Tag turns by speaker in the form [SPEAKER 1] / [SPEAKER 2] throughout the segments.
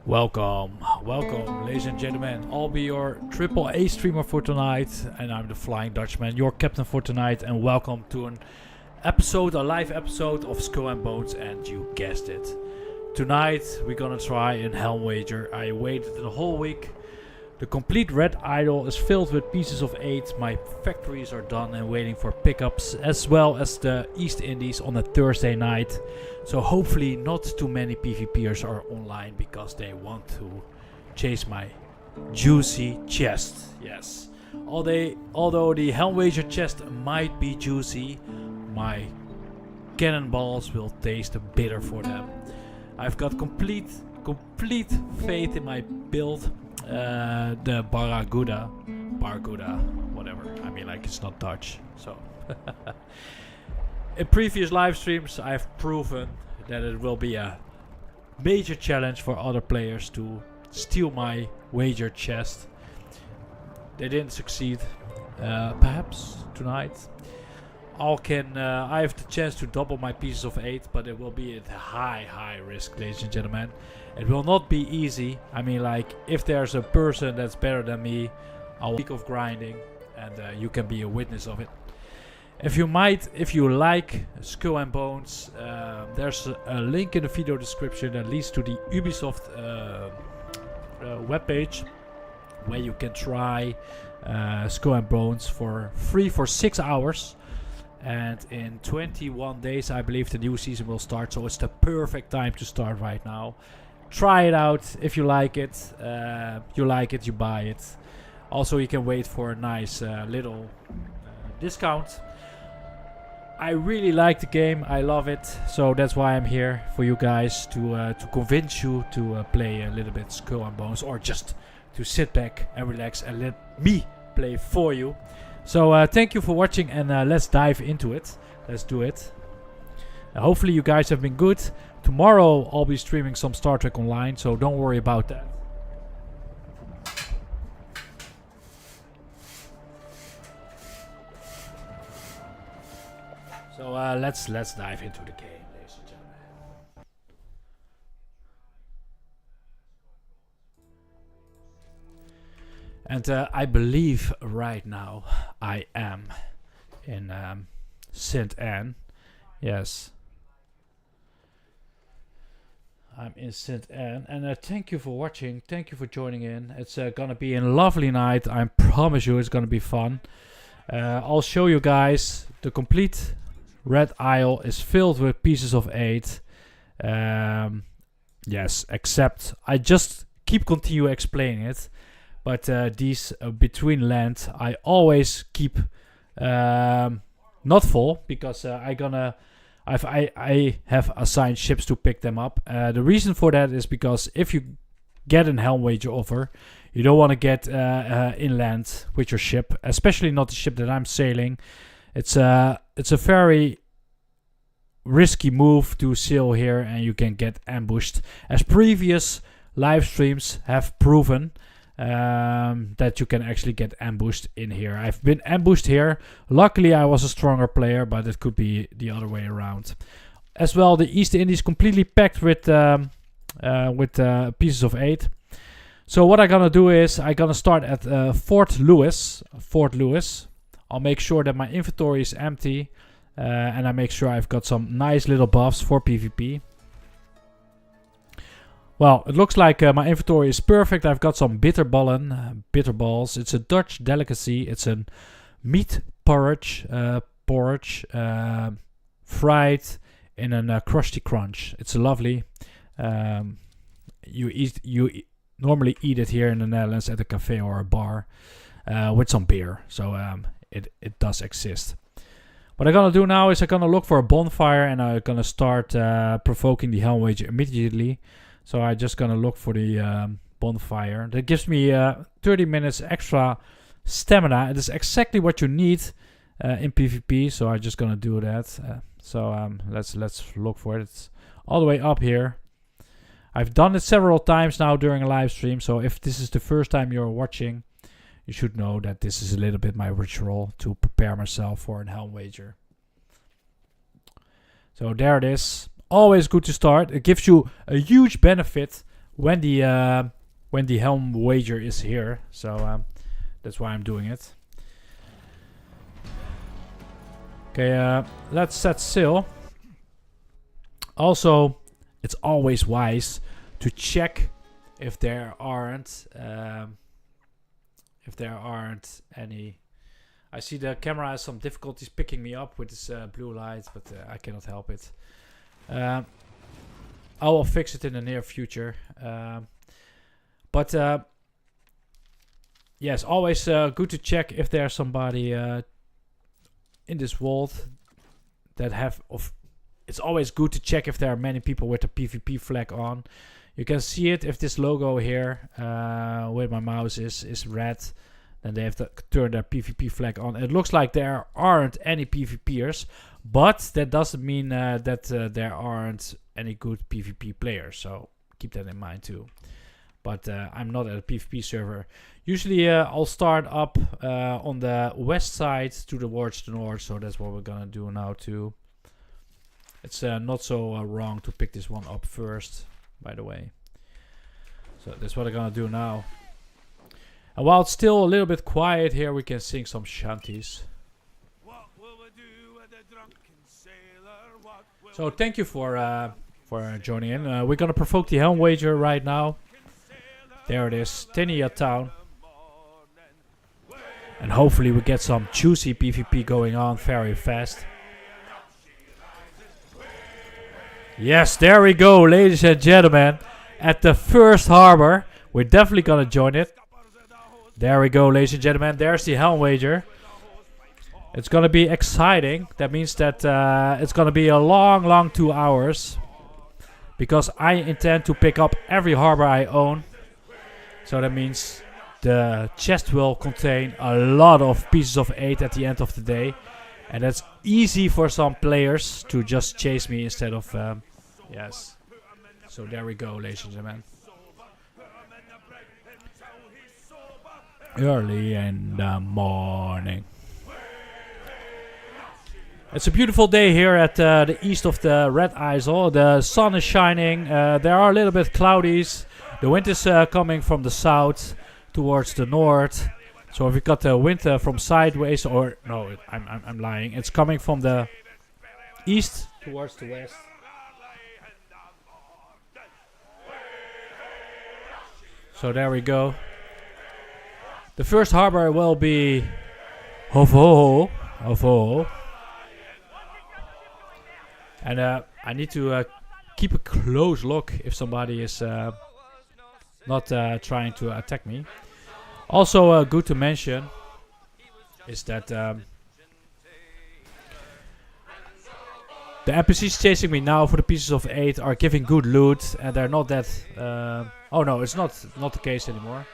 [SPEAKER 1] Welcome, ladies and gentlemen. I'll be your AAA streamer for tonight, and I'm the Flying Dutchman, your captain for tonight. And welcome to a live episode of Skull and Bones. And you guessed it, tonight we're gonna try in Helm Wager. I waited the whole week. The complete red idol is filled with pieces of 8. My factories are done and waiting for pickups, as well as the East Indies on a Thursday night. So hopefully not too many PvPers are online because they want to chase my juicy chest. Yes. Although the Helm Wager chest might be juicy, my cannonballs will taste bitter for them. I've got complete faith in my build. The Barracuda, whatever. I mean, like, it's not Dutch. So, in previous live streams, I've proven that it will be a major challenge for other players to steal my wager chest. They didn't succeed. Perhaps tonight, I have the chance to double my pieces of 8, but it will be at high risk, ladies and gentlemen. It will not be easy. I mean, like, if there's a person that's better than me, I'll week of grinding, and you can be a witness of it. If you like Skull and Bones, there's a link in the video description that leads to the Ubisoft webpage, where you can try Skull and Bones for free for 6 hours. And in 21 days, I believe the new season will start. So it's the perfect time to start right now. Try it out. If you like it, you buy it. Also, you can wait for a nice little discount. I really like the game. I love it. So that's why I'm here for you guys to convince you to play a little bit Skull and Bones, or just to sit back and relax and let me play for you. So thank you for watching, and let's dive into it. Let's do it. Hopefully you guys have been good. Tomorrow I'll be streaming some Star Trek Online, so don't worry about that. So let's dive into the game, ladies and gentlemen. And I believe right now I am in St. Anne. Yes. I'm in St. Anne. And thank you for watching. Thank you for joining in. It's gonna be a lovely night. I promise you it's gonna be fun. I'll show you guys the complete red aisle is filled with pieces of 8. Yes, except I just continue explaining it. But these between land, I always keep not full, because I have assigned ships to pick them up. The reason for that is because if you get an Helm Wager offer, you don't want to get inland with your ship, especially not the ship that I'm sailing. It's a very risky move to sail here, and you can get ambushed, as previous live streams have proven. That you can actually get ambushed in here. I've been ambushed here. Luckily, I was a stronger player, but it could be the other way around. As well, the East Indies completely packed with pieces of 8. So what I'm gonna do is I'm gonna start at Fort Lewis. I'll make sure that my inventory is empty, and I make sure I've got some nice little buffs for PvP. Well, it looks like my inventory is perfect. I've got some bitterballs. It's a Dutch delicacy. It's a meat porridge, fried in a crusty crunch. It's lovely. You normally eat it here in the Netherlands at a cafe or a bar with some beer. So it does exist. What I'm gonna do now is I'm gonna look for a bonfire, and I'm gonna start provoking the Helm Wager immediately. So I'm just gonna look for the bonfire. That gives me 30 minutes extra stamina. It is exactly what you need in PvP. So I'm just gonna do that. Let's look for it. It's all the way up here. I've done it several times now during a live stream. So if this is the first time you're watching, you should know that this is a little bit my ritual to prepare myself for an Helm Wager. So there it is. Always good to start. It gives you a huge benefit when the Helm Wager is here. So that's why I'm doing it. Okay, let's set sail. Also, it's always wise to check if there aren't any. I see the camera has some difficulties picking me up with this blue light, but I cannot help it. I will fix it in the near future. But yes, always good to check if there's somebody in this world that have of. It's always good to check if there are many people with a PvP flag on. You can see it if this logo here, where my mouse is red, then they have to turn their PvP flag on. It looks like there aren't any PvPers, but that doesn't mean that there aren't any good PvP players. So keep that in mind too. But I'm not at a PvP server. Usually I'll start up on the west side towards the north. So that's what we're gonna do now too. It's not so wrong to pick this one up first, by the way. So that's what I'm gonna do now. And while it's still a little bit quiet here, we can sing some shanties. So thank you for joining in. We're gonna provoke the Helm Wager right now. There it is, Tenia town. And hopefully we get some juicy PvP going on very fast. Yes, there we go, ladies and gentlemen. At the first harbor. We're definitely gonna join it. There we go, ladies and gentlemen. There's the Helm Wager. It's gonna be exciting. That means that it's gonna be a long 2 hours. Because I intend to pick up every harbor I own. So that means the chest will contain a lot of pieces of 8 at the end of the day. And that's easy for some players to just chase me instead of... yes. So there we go, ladies and gentlemen. Early in the morning. It's a beautiful day here at the east of the Red Isle. The sun is shining. There are a little bit cloudies. The wind is coming from the south towards the north. So if we got the wind from sideways, or no, I'm lying. It's coming from the east towards the west. So there we go. The first harbor will be Hovo. And I need to keep a close look if somebody is not trying to attack me. Also good to mention is that the NPCs chasing me now for the pieces of 8 are giving good loot, and they're not that... oh no, it's not the case anymore.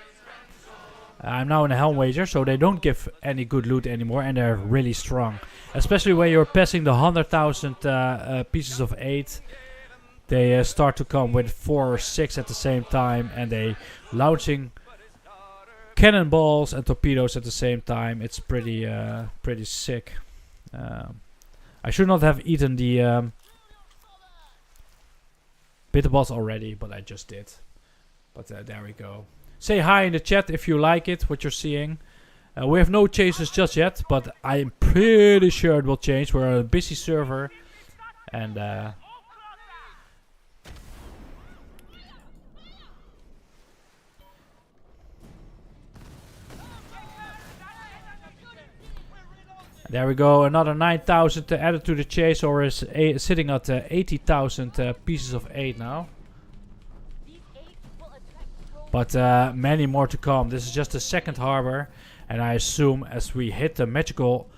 [SPEAKER 1] I'm now in a Helm Wager, so they don't give any good loot anymore, and they're really strong. Especially when you're passing the 100,000 pieces of 8. They start to come with 4 or 6 at the same time, and they launching cannonballs and torpedoes at the same time. It's pretty sick. I should not have eaten the bitter balls already, but I just did. But there we go. Say hi in the chat if you like it, what you're seeing. We have no chases just yet, but I'm pretty sure it will change. We're a busy server, and there we go. Another 9,000 added to the chase, or is sitting at 80,000 pieces of 8 now. But many more to come. This is just the second harbor, and I assume as we hit the magical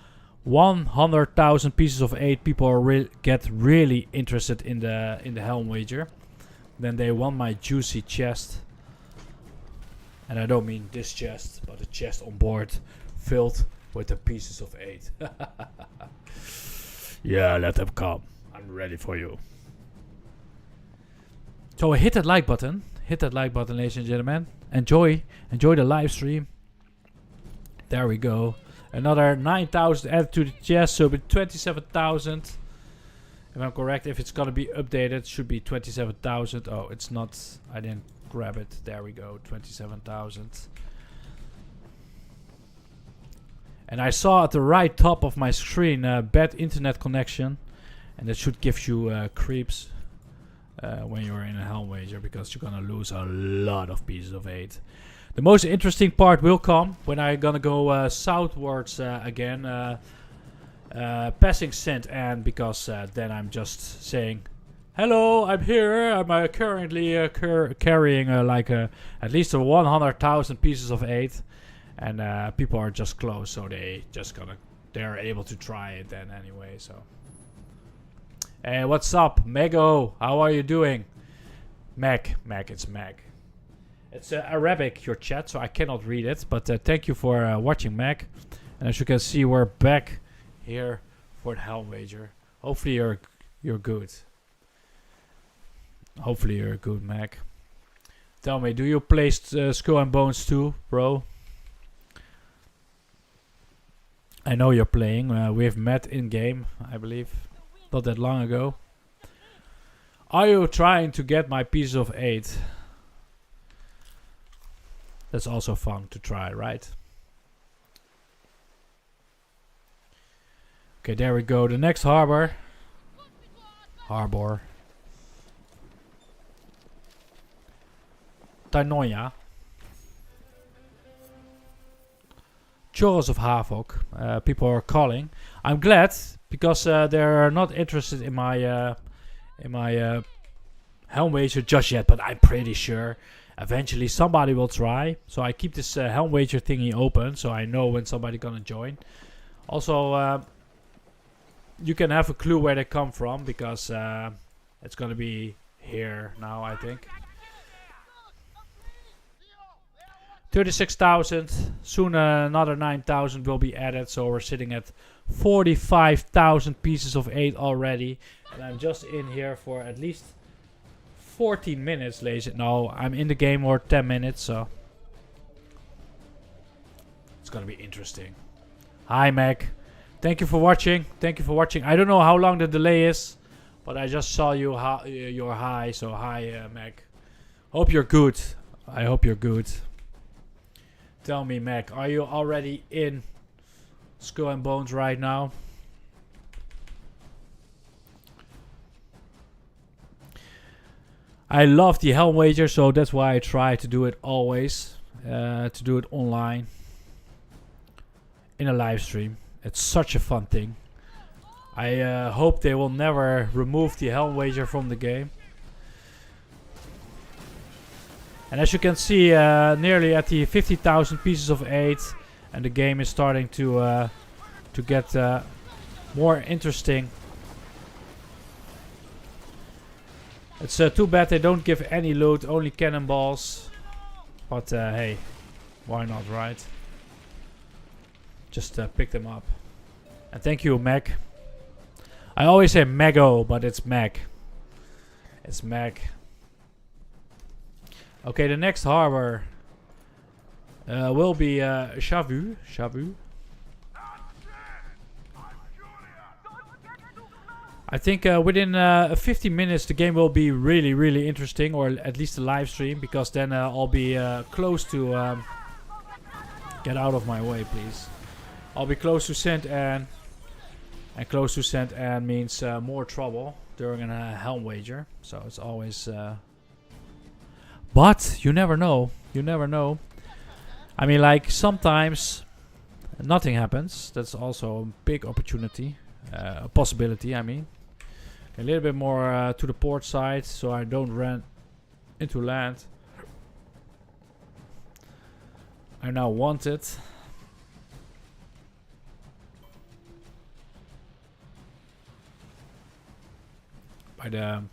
[SPEAKER 1] 100,000 pieces of 8, people get really interested in the Helm Wager. Then they want my juicy chest, and I don't mean this chest, but a chest on board filled with the pieces of 8. Yeah, let them come. I'm ready for you. So hit that like button. Hit that like button, ladies and gentlemen. Enjoy the live stream. There we go. Another 9,000 added to the chest, so it'll be 27,000. If I'm correct, if it's gonna be updated, it should be 27,000. Oh, it's not. I didn't grab it. There we go, 27,000. And I saw at the right top of my screen bad internet connection, and that should give you creeps when you're in a Helm Wager, because you're gonna lose a lot of pieces of 8. The most interesting part will come when I'm gonna go southwards again, passing St. Anne, because then I'm just saying, hello, I'm here. I'm currently carrying like at least 100,000 pieces of 8, and people are just close, so they're able to try it then anyway. So, hey, what's up, Mego? How are you doing? Meg, it's Meg. It's Arabic, your chat, so I cannot read it, but thank you for watching, Meg. And as you can see, we're back here for the Helm Wager. Hopefully you're good. Hopefully you're good, Mac. Tell me, do you play Skull and Bones too, bro? I know you're playing. We've met in game, I believe, not that long ago. Are you trying to get my piece of 8? That's also fun to try, right? Okay, there we go. The next harbor. Tainoya. Chorus of Havok. People are calling. I'm glad, because they're not interested in my Helm Wager just yet, but I'm pretty sure eventually somebody will try. So I keep this Helm Wager thingy open, so I know when somebody gonna join. Also, you can have a clue where they come from, because it's gonna be here now, I think. 36,000. Soon another 9,000 will be added, so we're sitting at 45,000 pieces of 8 already. And I'm just in here for at least 14 minutes, ladies. No, I'm in the game for 10 minutes, so it's gonna be interesting. Hi, Mac. Thank you for watching. Thank you for watching. I don't know how long the delay is, but I just saw you your hi, so hi, Mac. Hope you're good. I hope you're good. Tell me, Mac, are you already in Skull and Bones right now? I love the Helm Wager, so that's why I try to do it always. To do it online. In a live stream. It's such a fun thing. I hope they will never remove the Helm Wager from the game. And as you can see, nearly at the 50,000 pieces of 8, and the game is starting to get more interesting. It's too bad they don't give any loot, only cannonballs. But hey, why not, right? Just pick them up. And thank you, Mac. I always say Mego, but it's Mac. It's Mac. Okay, the next harbor will be Shavu. I think within 50 minutes the game will be really, really interesting, or at least a live stream, because then I'll be close to... get out of my way, please. I'll be close to St. Anne, and close to St. Anne means more trouble during a Helm Wager, so it's always... But you never know. You never know. I mean, like, sometimes nothing happens. That's also a big opportunity. A possibility, I mean. A little bit more to the port side, so I don't run into land. I now want it. By the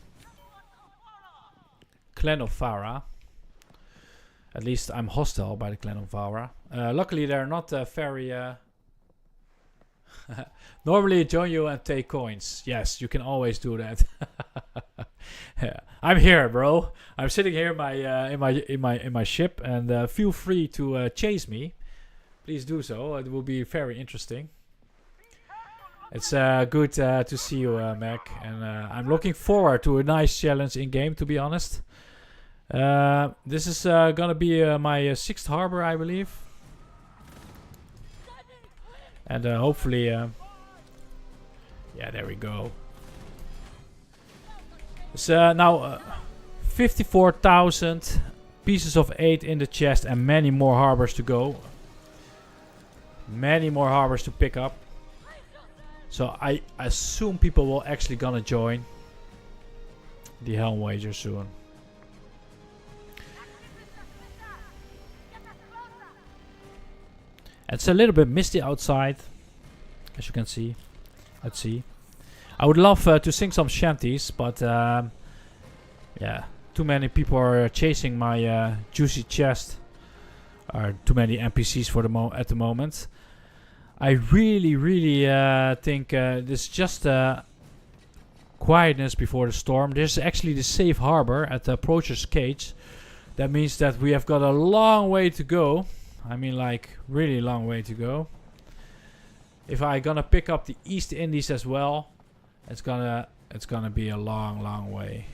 [SPEAKER 1] Clan of Farah. At least I'm hostile by the Clan of Farah. Luckily they're not very... Normally join you and take coins. Yes, you can always do that. Yeah. I'm here, bro. I'm sitting here in my ship, and feel free to chase me. Please do so. It will be very interesting. It's good to see you, Mac, and I'm looking forward to a nice challenge in game, to be honest. This is gonna be my sixth harbor, I believe. And hopefully... yeah, there we go. It's now 54,000 pieces of 8 in the chest and many more harbors to go. Many more harbors to pick up. So I assume people will actually gonna join the Helm Wager soon. It's a little bit misty outside, as you can see. Let's see. I would love to sing some shanties, but yeah, too many people are chasing my juicy chest. Or too many NPCs for at the moment. I really think this is just quietness before the storm. This is actually the safe harbor at the Approacher's Cage. That means that we have got a long way to go. I mean, like, really long way to go. If I gonna pick up the East Indies as well, it's gonna be a long way.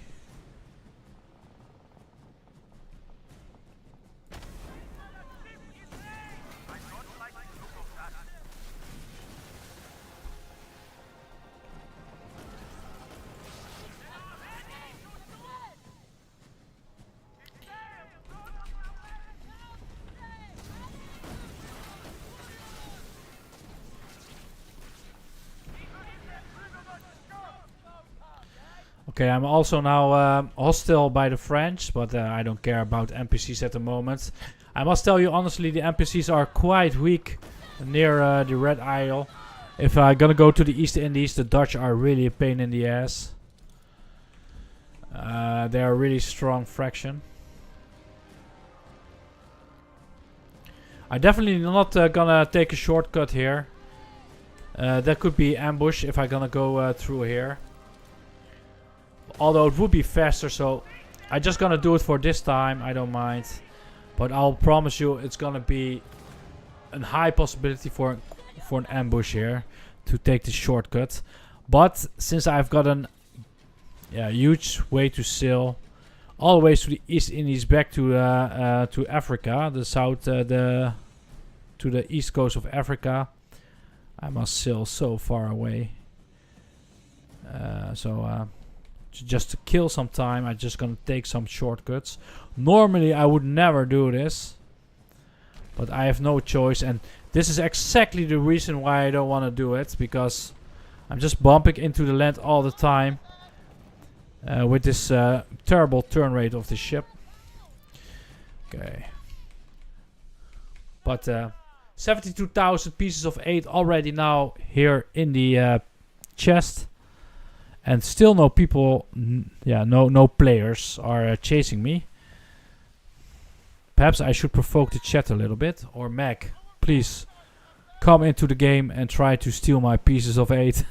[SPEAKER 1] Okay, I'm also now hostile by the French, but I don't care about NPCs at the moment. I must tell you honestly, the NPCs are quite weak near the Red Isle. If I'm gonna go to the East Indies, the Dutch are really a pain in the ass. They are a really strong fraction. I'm definitely not gonna take a shortcut here. That could be ambush if I'm gonna go through here. Although it would be faster, so I'm just gonna do it for this time. I don't mind, but I'll promise you it's gonna be a high possibility for an ambush here to take the shortcut. But since I've got an huge way to sail all the way to the East Indies back to Africa, the south, to the east coast of Africa, I must sail so far away. Just to kill some time, I'm just gonna take some shortcuts. Normally I would never do this, but I have no choice, and this is exactly the reason why I don't want to do it, because I'm just bumping into the land all the time with this terrible turn rate of the ship. Okay, but 72,000 pieces of 8 already now here in the chest. And still no people, no players are chasing me. Perhaps I should provoke the chat a little bit. Or Mac, please come into the game and try to steal my pieces of 8.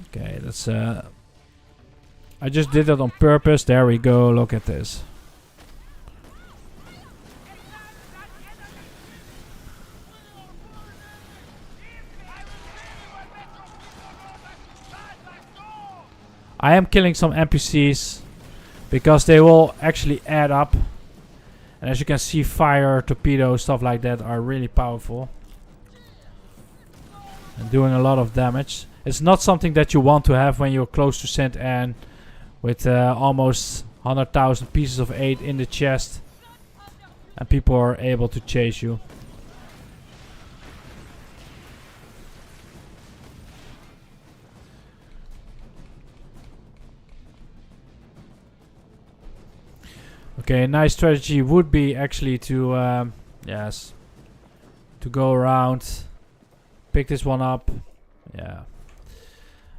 [SPEAKER 1] Okay, that's... I just did that on purpose. There we go, look at this. I am killing some NPCs because they will actually add up. And as you can see, fire, torpedoes, stuff like that are really powerful. And doing a lot of damage. It's not something that you want to have when you're close to St. Anne. With almost 100,000 pieces of 8 in the chest. And people are able to chase you. Okay, a nice strategy would be actually to, to go around, pick this one up. Yeah,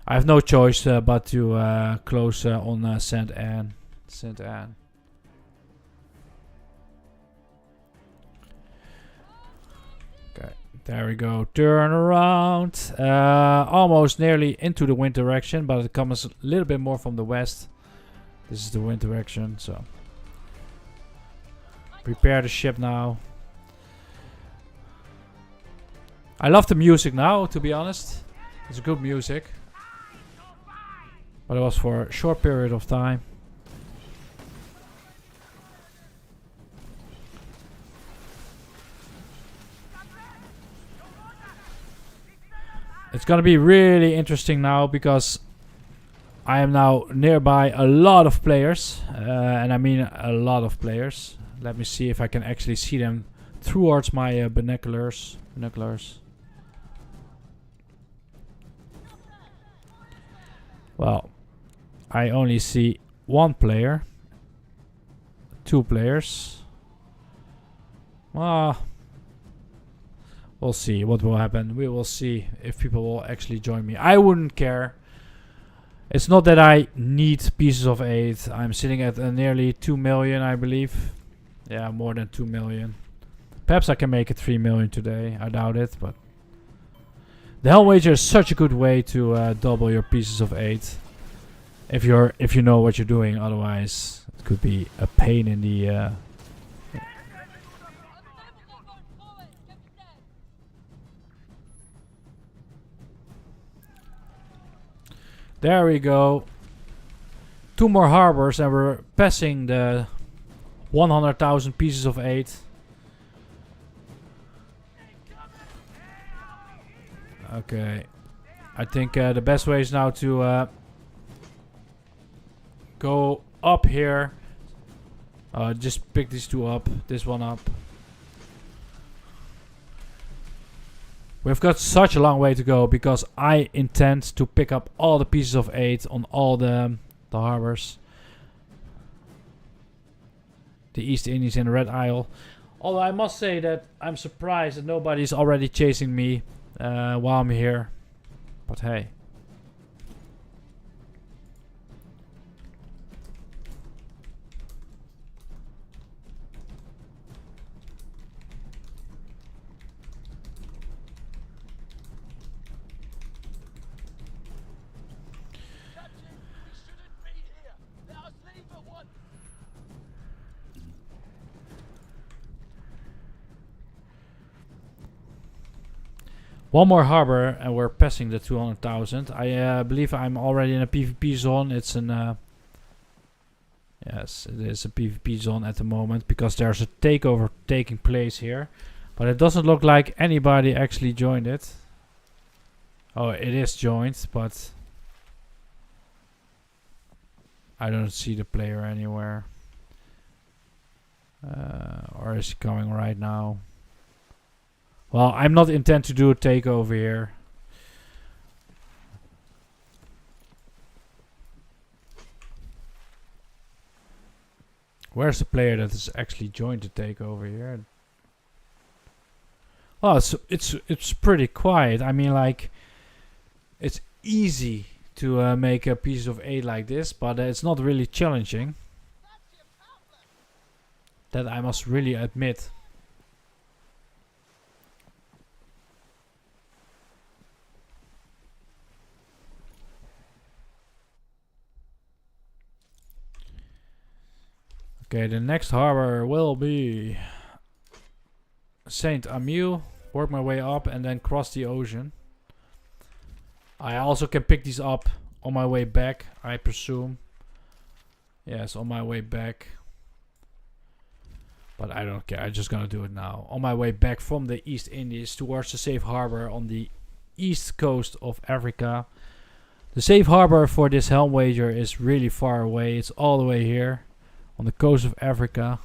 [SPEAKER 1] I have no choice but to close on St. Anne. St. Anne. Okay, there we go. Turn around. Almost nearly into the wind direction, but it comes a little bit more from the west. This is the wind direction, so. Prepare the ship now. I love the music now, to be honest. It's good music. But it was for a short period of time. It's gonna be really interesting now because I am now nearby a lot of players, and I mean a lot of players. Let me see if I can actually see them towards my binoculars. Well, I only see one player, 2 players. We'll see what will happen. We will see if people will actually join me. I wouldn't care. It's not that I need pieces of 8. I'm sitting at nearly 2 million, I believe. Yeah, more than 2 million. Perhaps I can make it 3 million today. I doubt it, but the Helm Wager is such a good way to double your pieces of 8. If you know what you're doing. Otherwise, it could be a pain in the. There we go. 2 more harbors and we're passing the 100,000 pieces of 8. Okay. I think the best way is now to go up here. Just pick these 2 up. This one up. We've got such a long way to go because I intend to pick up all the pieces of 8 on all the harbors. The East Indies and the Red Isle. Although I must say that I'm surprised that nobody's already chasing me while I'm here. But hey. One more harbor and we're passing the 200,000. I believe I'm already in a PvP zone. It's an yes, it is a PvP zone at the moment because there's a takeover taking place here. But it doesn't look like anybody actually joined it. Oh, it is joined, but I don't see the player anywhere. Or is he coming right now? Well, I'm not intent to do a takeover here. Where's the player that has actually joined the takeover here? Oh, it's pretty quiet. I mean, like, it's easy to make a piece of 8 like this, but it's not really challenging. That I must really admit. Okay, the next harbor will be Saint Amiel. Work my way up and then cross the ocean. I also can pick these up on my way back, I presume. Yes, on my way back. But I don't care, I'm just gonna do it now. On my way back from the East Indies towards the safe harbor on the east coast of Africa. The safe harbor for this Helm Wager is really far away. It's all the way here on the coast of Africa.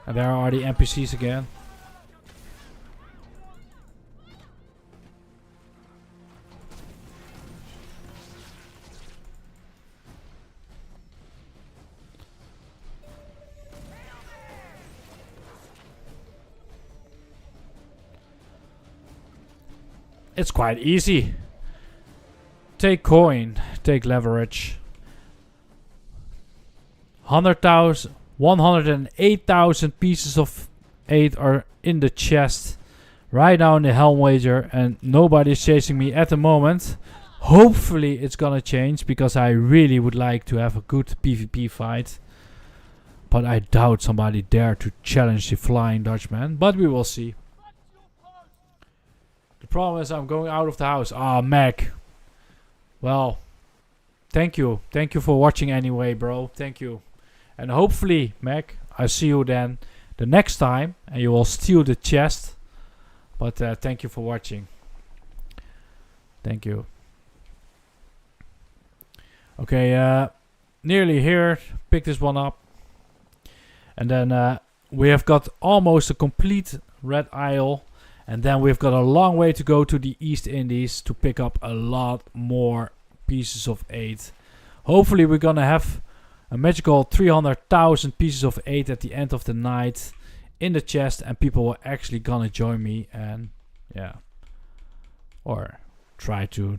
[SPEAKER 1] And there are the NPCs again. It's quite easy. Take coin, take leverage. 108,000 pieces of 8 are in the chest right now in the Helm Wager, and nobody's chasing me at the moment. Hopefully it's gonna change, because I really would like to have a good PvP fight. But I doubt somebody dare to challenge the Flying Dutchman. But we will see. The problem is I'm going out of the house. Ah, Mac. Well, thank you. Thank you for watching anyway, bro. Thank you. And hopefully, Mac, I see you then the next time. And you will steal the chest. But thank you for watching. Thank you. Okay, nearly here. Pick this one up. And then we have got almost a complete Red Isle. And then we've got a long way to go to the East Indies to pick up a lot more pieces of 8. Hopefully we're gonna have a magical 300,000 pieces of 8 at the end of the night in the chest. And people are actually gonna join me and, yeah. Or try to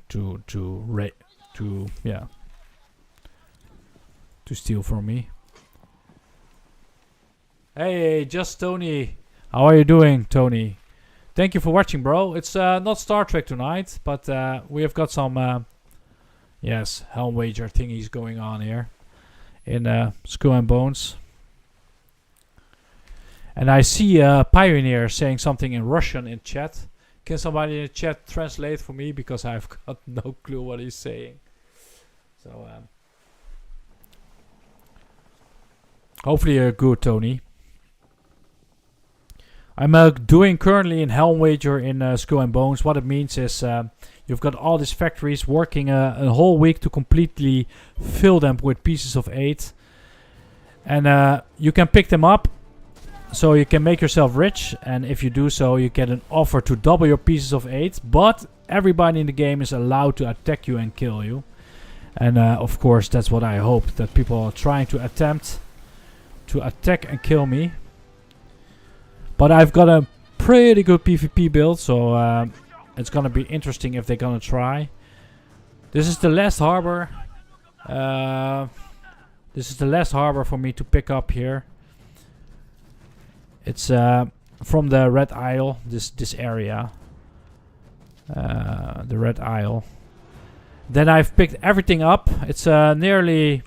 [SPEAKER 1] steal from me. Hey, just Tony. How are you doing, Tony? Thank you for watching, bro. It's not Star Trek tonight, but we have got some, yes, Helm Wager thingies going on here in Skull and Bones. And I see Pioneer saying something in Russian in chat. Can somebody in the chat translate for me? Because I've got no clue what he's saying. So, hopefully you're good, Tony. I'm doing currently in Helm Wager in Skull and Bones. What it means is you've got all these factories working a whole week to completely fill them with pieces of 8. And you can pick them up, so you can make yourself rich. And if you do so, you get an offer to double your pieces of 8. But everybody in the game is allowed to attack you and kill you. And of course, that's what I hope, that people are trying to attempt to attack and kill me. But I've got a pretty good PvP build, so it's gonna be interesting if they're gonna try. This is the last harbor. This is the last harbor for me to pick up here. It's from the Red Isle, this area. The Red Isle. Then I've picked everything up. It's nearly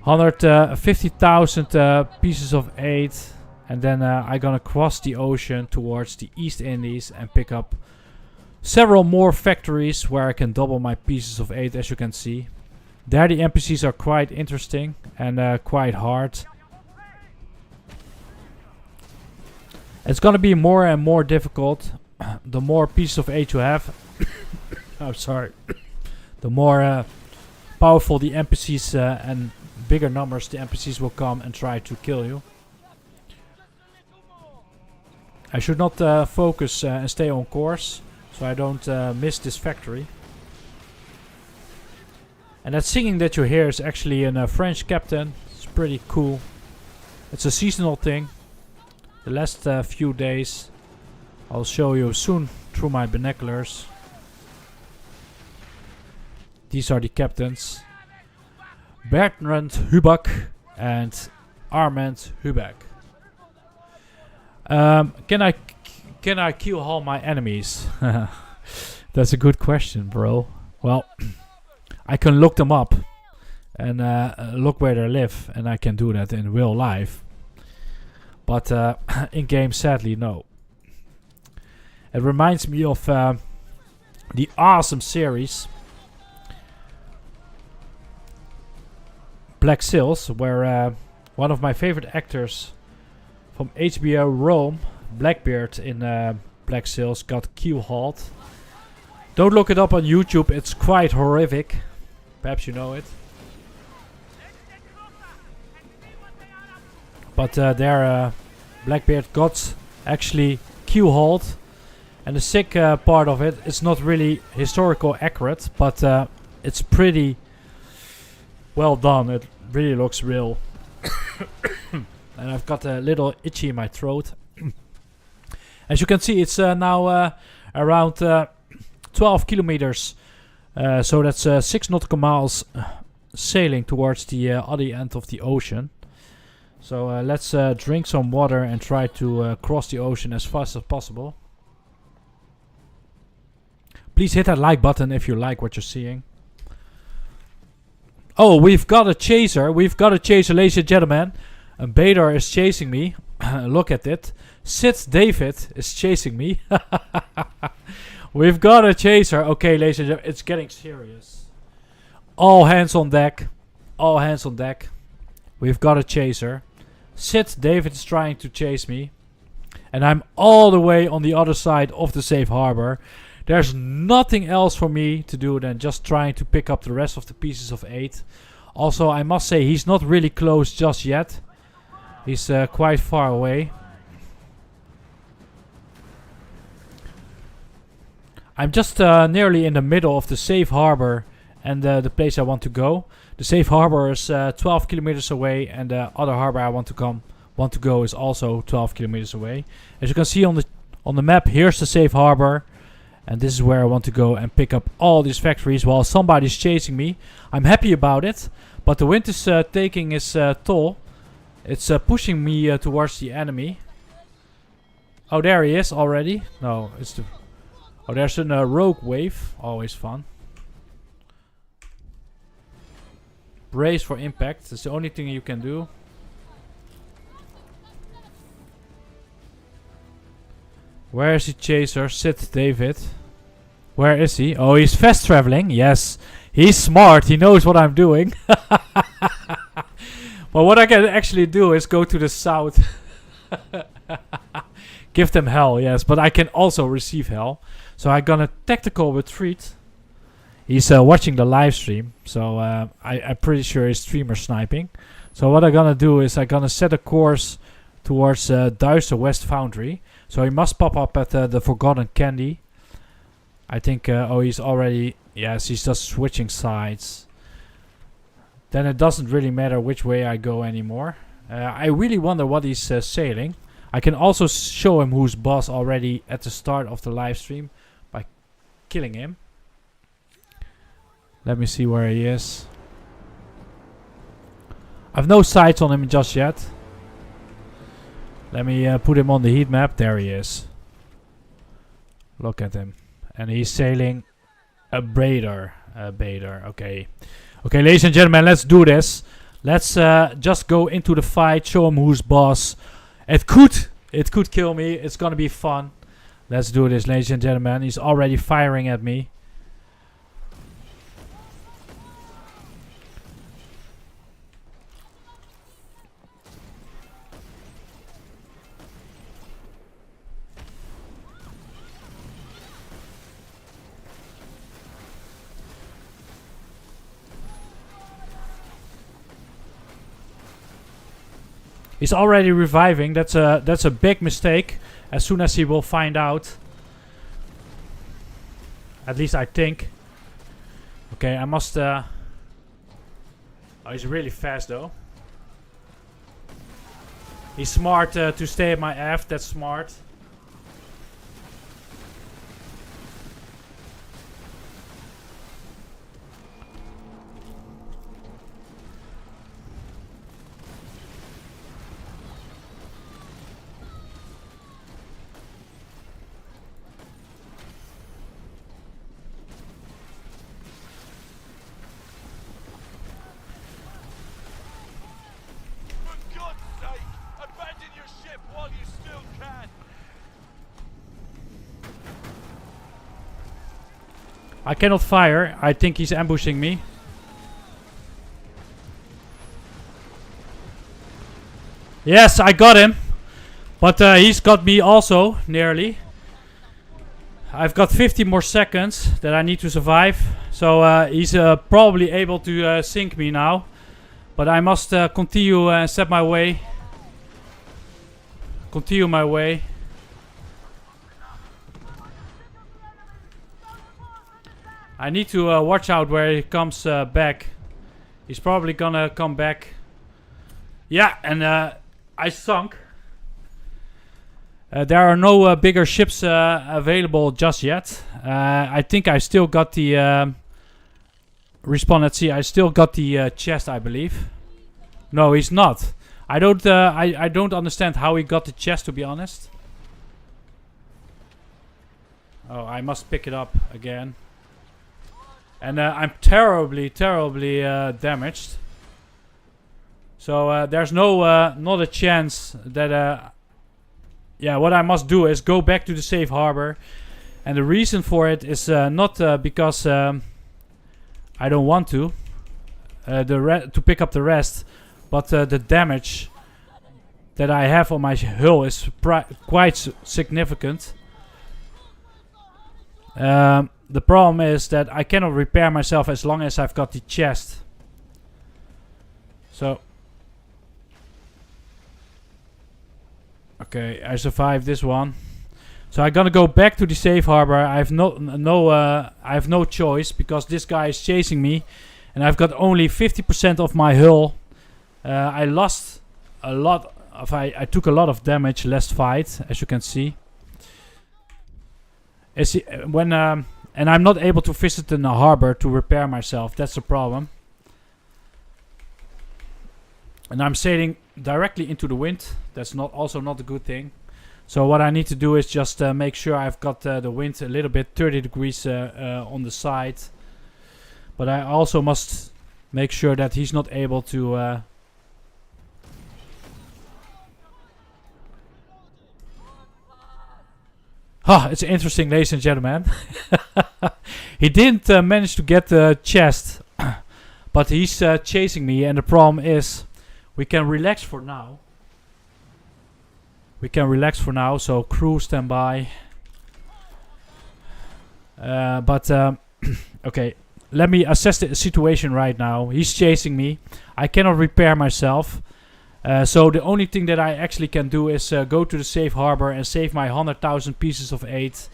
[SPEAKER 1] 150,000 pieces of 8. And then I'm gonna cross the ocean towards the East Indies and pick up several more factories where I can double my pieces of 8, as you can see. There the NPCs are quite interesting and quite hard. It's gonna be more and more difficult the more pieces of 8 you have. I'm sorry. The more powerful the NPCs and bigger numbers the NPCs will come and try to kill you. I should not focus and stay on course, so I don't miss this factory. And that singing that you hear is actually a French captain. It's pretty cool. It's a seasonal thing. The last few days I'll show you soon through my binoculars. These are the captains. Bertrand Hubach and Armand Hubach. Can I kill all my enemies? That's a good question, bro. Well, I can look them up and look where they live, and I can do that in real life. But in game, sadly, no. It reminds me of the awesome series Black Sails, where one of my favorite actors from HBO Rome, Blackbeard in Black Sails, got keel-hauled. Don't look it up on YouTube, it's quite horrific. Perhaps you know it. But there Blackbeard got actually keel-hauled. And the sick part of it, it's not really historical accurate, but it's pretty well done. It really looks real. And I've got a little itchy in my throat. As you can see, it's now around 12 kilometers. So that's 6 nautical miles sailing towards the other end of the ocean. So let's drink some water and try to cross the ocean as fast as possible. Please hit that like button if you like what you're seeing. Oh, we've got a chaser. We've got a chaser, ladies and gentlemen. A Bader is chasing me. Look at it. Sid David is chasing me. We've got a chaser. Okay, ladies and gentlemen, it's getting serious. All hands on deck. All hands on deck. We've got a chaser. Sid David is trying to chase me. And I'm all the way on the other side of the safe harbor. There's nothing else for me to do than just trying to pick up the rest of the pieces of 8. Also, I must say, he's not really close just yet. He's quite far away. I'm just nearly in the middle of the safe harbor and the place I want to go. The safe harbor is 12 kilometers away, and the other harbor I want to go is also 12 kilometers away. As you can see on the map, here's the safe harbor. And this is where I want to go and pick up all these factories while somebody's chasing me. I'm happy about it, but the wind is taking its toll. It's pushing me towards the enemy. Oh, there he is already. No, it's the... Oh, there's a rogue wave. Always fun. Brace for impact. That's the only thing you can do. Where is the chaser? Sid David. Where is he? Oh, he's fast traveling. Yes. He's smart. He knows what I'm doing. But what I can actually do is go to the south. Give them hell, yes. But I can also receive hell. So I'm gonna tactical retreat. He's watching the live stream. So I'm pretty sure he's streamer sniping. So what I'm gonna do is I'm gonna set a course towards Duister West Foundry. So he must pop up at the Forgotten Candy. I think, oh, he's already... Yes, he's just switching sides. Then it doesn't really matter which way I go anymore. I really wonder what he's sailing. I can also show him who's boss already at the start of the live stream by killing him. Let me see where he is. I've no sights on him just yet. Let me put him on the heat map. There he is. Look at him. And he's sailing a Bader. Okay. Okay, ladies and gentlemen, let's do this. Let's just go into the fight. Show him who's boss. It could kill me. It's gonna be fun. Let's do this, ladies and gentlemen. He's already firing at me. He's already reviving. That's a big mistake. As soon as he will find out. At least I think. Okay, I must... Oh, he's really fast though. He's smart to stay at my aft. That's smart. I cannot fire. I think he's ambushing me. Yes, I got him. But he's got me also, nearly. I've got 50 more seconds that I need to survive. So he's probably able to sink me now. But I must continue and set my way. Continue my way. I need to watch out where he comes back. He's probably gonna come back. Yeah, and I sunk. There are no bigger ships available just yet. I think I still got the respawn at sea. I still got the chest, I believe. No, he's not. I don't understand how he got the chest, to be honest. Oh, I must pick it up again. And I'm terribly damaged. So there's not a chance that... yeah, what I must do is go back to the safe harbor. And the reason for it is not because I don't want to pick up the rest, but the damage that I have on my hull is quite significant. The problem is that I cannot repair myself as long as I've got the chest. So okay, I survived this one. So I'm gonna go back to the safe harbor. I have no choice because this guy is chasing me, and I've got only 50% of my hull. I lost a lot of. I took a lot of damage last fight, as you can see. And I'm not able to visit in the harbor to repair myself. That's the problem. And I'm sailing directly into the wind. That's also not a good thing. So what I need to do is just make sure I've got the wind a little bit 30 degrees on the side. But I also must make sure that he's not able to... it's interesting, ladies and gentlemen. He didn't manage to get the chest. But he's chasing me, and the problem is... we can relax for now. So crew stand by. Okay, let me assess the situation right now. He's chasing me. I cannot repair myself. So the only thing that I actually can do is go to the safe harbor and save my 100,000 pieces of 8.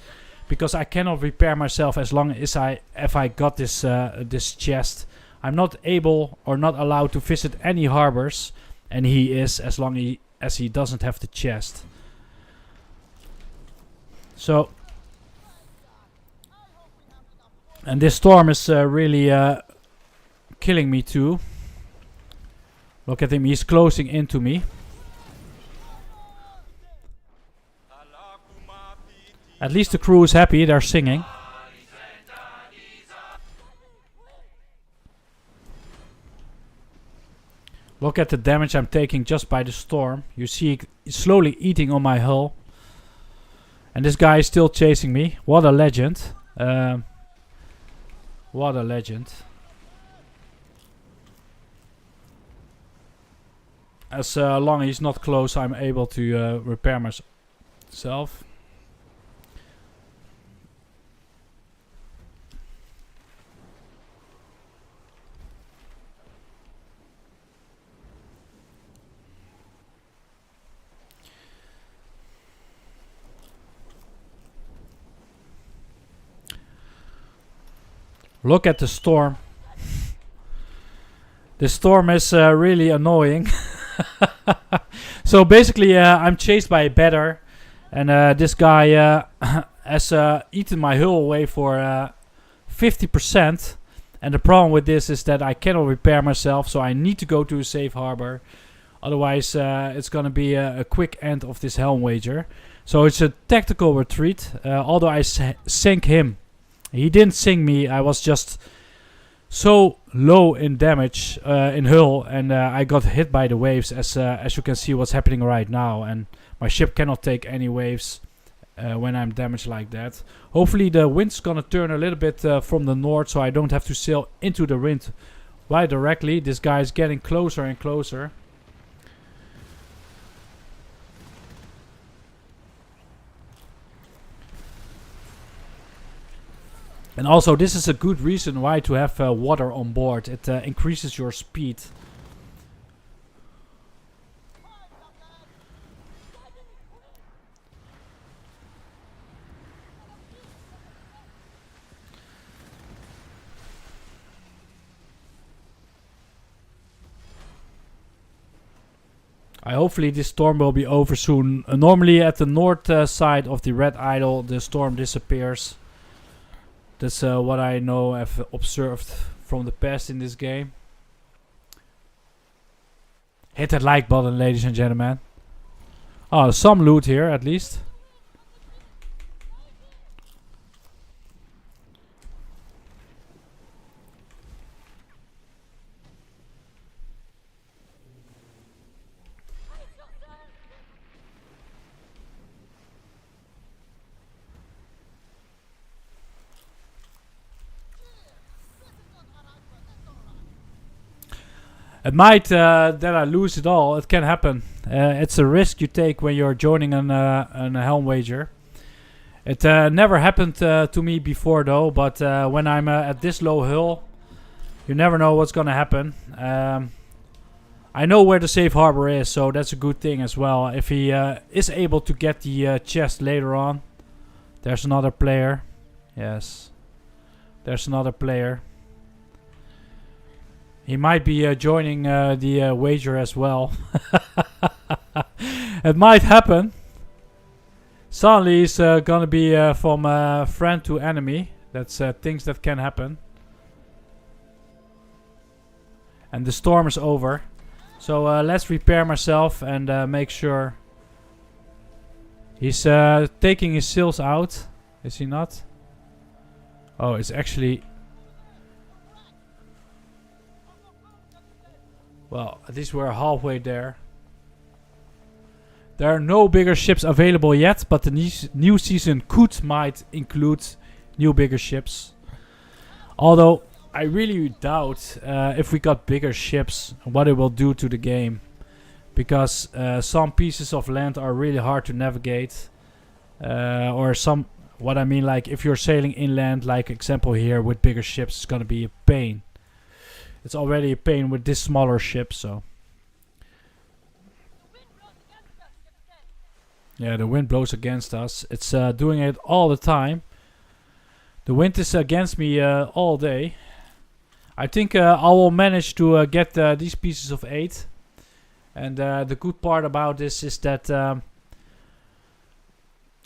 [SPEAKER 1] Because I cannot repair myself as long as if I got this chest. I'm not able or not allowed to visit any harbors. And he is, as long as he doesn't have the chest. So, and this storm is really killing me too. Look at him, he's closing into me. At least the crew is happy, they're singing. Look at the damage I'm taking just by the storm. You see it slowly eating on my hull. And this guy is still chasing me. What a legend. What a legend. As long as he's not close, I'm able to repair myself. Look at the storm. The storm is really annoying. So basically I'm chased by a batter. And this guy has eaten my hull away for 50%. And the problem with this is that I cannot repair myself. So I need to go to a safe harbor. Otherwise it's going to be a quick end of this Helm Wager. So it's a tactical retreat. Although I sank him. He didn't sink me. I was just so low in damage in hull, and I got hit by the waves, as you can see what's happening right now. And my ship cannot take any waves when I'm damaged like that. Hopefully the wind's gonna turn a little bit from the north, so I don't have to sail into the wind right directly. This guy is getting closer and closer. And also, this is a good reason why to have water on board. It increases your speed. Hopefully this storm will be over soon. Normally at the north side of the Red Idol, the storm disappears. That's what I know I've observed from the past in this game. Hit that like button, ladies and gentlemen. Oh, some loot here at least. It might that I lose it all. It can happen. It's a risk you take when you're joining an Helm Wager. It never happened to me before though, but when I'm at this low hill, you never know what's gonna happen. I know where the safe harbor is, so that's a good thing as well. If he is able to get the chest later on. There's another player. Yes. There's another player. He might be joining the wager as well. It might happen. Suddenly he's gonna be from friend to enemy. That's things that can happen. And the storm is over. So let's repair myself and make sure. He's taking his sails out. Is he not? Oh, it's actually... Well, at least we're halfway there. There are no bigger ships available yet, but the new season might include new bigger ships. Although, I really doubt if we got bigger ships, what it will do to the game. Because some pieces of land are really hard to navigate. Or some... What I mean, like, if you're sailing inland, like example here, with bigger ships, it's gonna be a pain. It's already a pain with this smaller ship, so... Yeah, the wind blows against us. It's doing it all the time. The wind is against me all day. I think I will manage to get these pieces of 8. And the good part about this is that...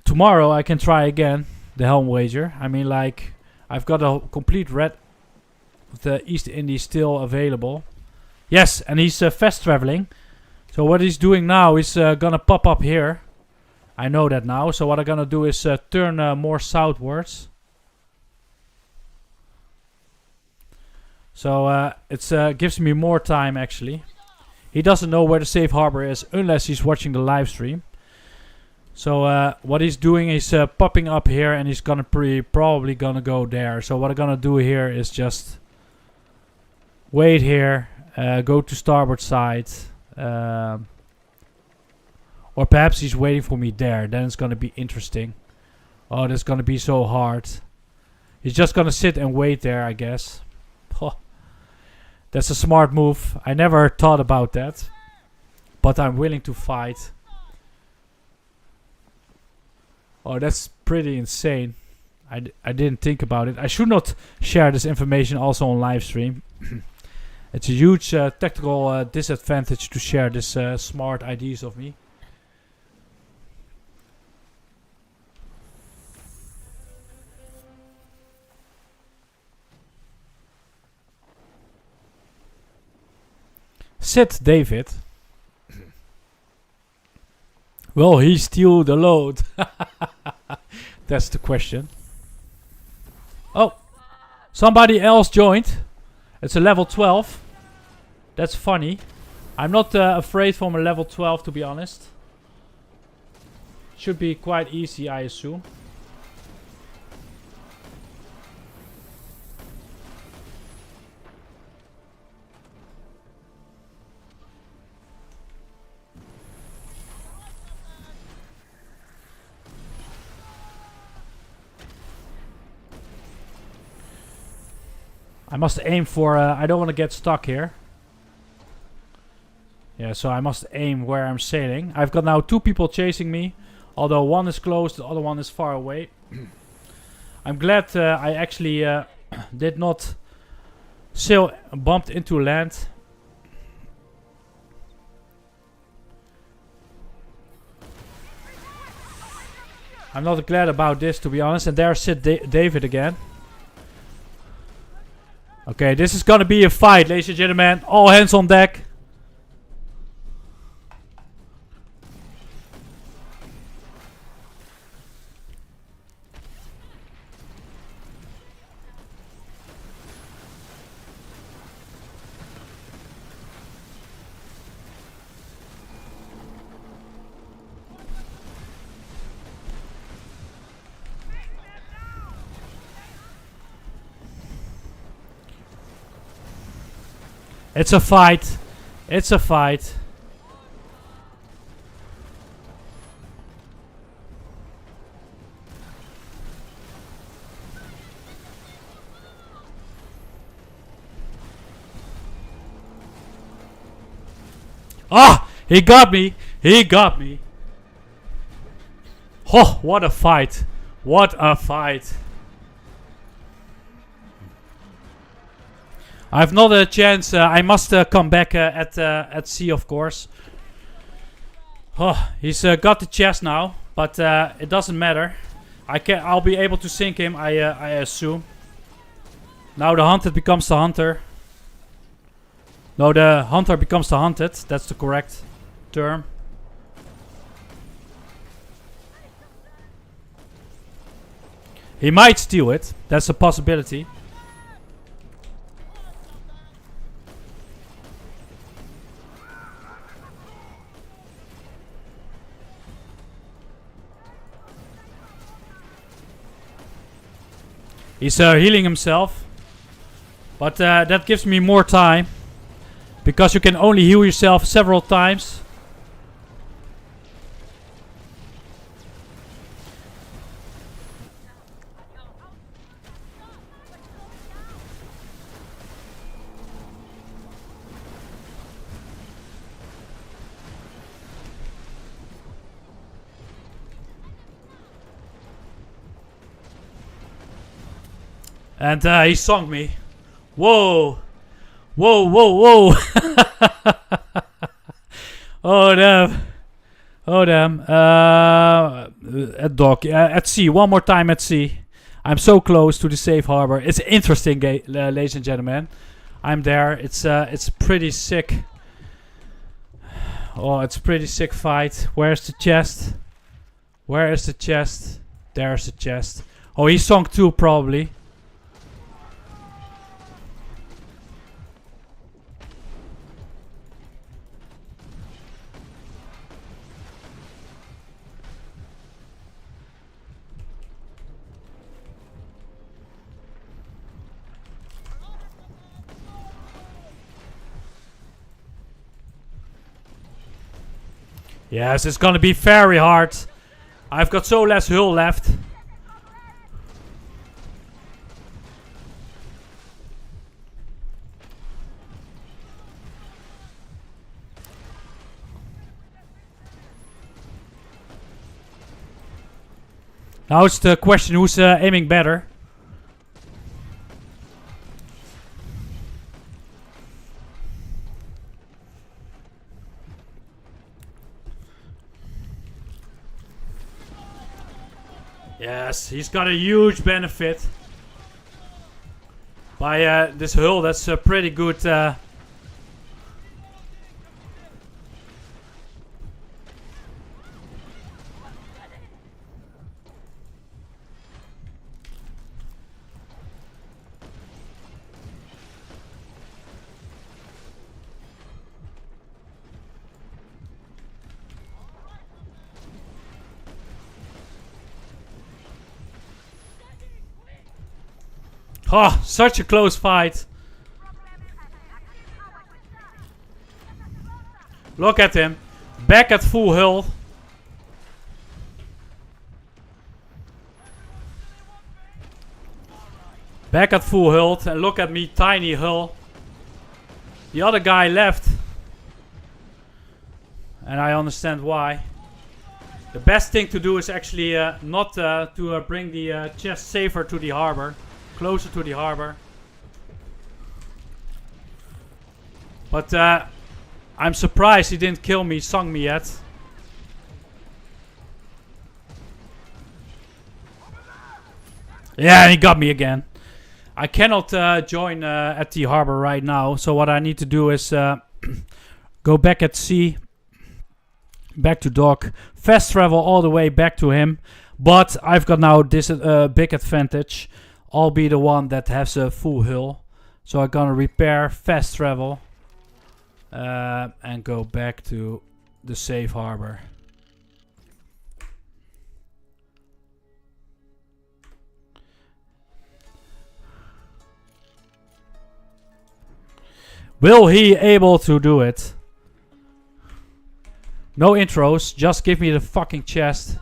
[SPEAKER 1] tomorrow I can try again the Helm Wager. I mean, like, I've got a complete red of the East Indies still available. Yes, and he's fast traveling. So what he's doing now is gonna pop up here. I know that now. So what I'm gonna do is turn more southwards. So it gives me more time actually. He doesn't know where the safe harbor is unless he's watching the live stream. So what he's doing is popping up here, and he's gonna probably gonna go there. So what I'm gonna do here is just wait here, go to starboard side, or perhaps he's waiting for me there. Then it's gonna be interesting. Oh, that's gonna be so hard. He's just gonna sit and wait there, I guess. Oh, that's a smart move. I never thought about that, but I'm willing to fight. Oh, that's pretty insane. I didn't think about it. I should not share this information also on live stream. It's a huge tactical disadvantage to share this smart ideas of me. Sit, David. Will he steal the load? That's the question. Oh, somebody else joined. It's a level 12. That's funny. I'm not afraid from a level 12, to be honest. Should be quite easy, I assume. I must aim for... I don't want to get stuck here. Yeah, so I must aim where I'm sailing. I've got now 2 people chasing me. Although one is close, the other one is far away. I'm glad I actually did not sail, bumped into land. I'm not glad about this, to be honest. And there sits David again. Okay, this is gonna be a fight, ladies and gentlemen. All hands on deck. It's a fight. It's a fight. Ah! He got me! He got me! Oh, what a fight! What a fight! I have not a chance. I must come back at sea, of course. Oh, he's got the chest now, but it doesn't matter. I'll be able to sink him. I assume. Now the hunted becomes the hunter. No, the hunter becomes the hunted. That's the correct term. He might steal it. That's a possibility. He's healing himself. But that gives me more time. Because you can only heal yourself several times. And he sunk me. Whoa. Whoa, whoa, whoa. Oh, damn. Oh, damn. At dock. At sea. One more time at sea. I'm so close to the safe harbor. It's interesting, ladies and gentlemen. I'm there. It's pretty sick. Oh, it's a pretty sick fight. Where's the chest? Where is the chest? There's the chest. Oh, he sunk too, probably. Yes, it's gonna be very hard. I've got so less hull left. Now it's the question who's aiming better. Yes, he's got a huge benefit by this hull. That's pretty good. Oh, such a close fight. Look at him. Back at full hull. Back at full hull. And look at me, tiny hull. The other guy left. And I understand why. The best thing to do is actually not to bring the chest safer to the harbor. Closer to the harbor. But I'm surprised he didn't kill me, sunk me yet. Yeah, he got me again. I cannot join at the harbor right now. So what I need to do is go back at sea. Back to dock. Fast travel all the way back to him. But I've got now this big advantage. I'll be the one that has a full hull. So I'm gonna repair, fast travel. And go back to the safe harbor. Will he able to do it? No intros. Just give me the fucking chest.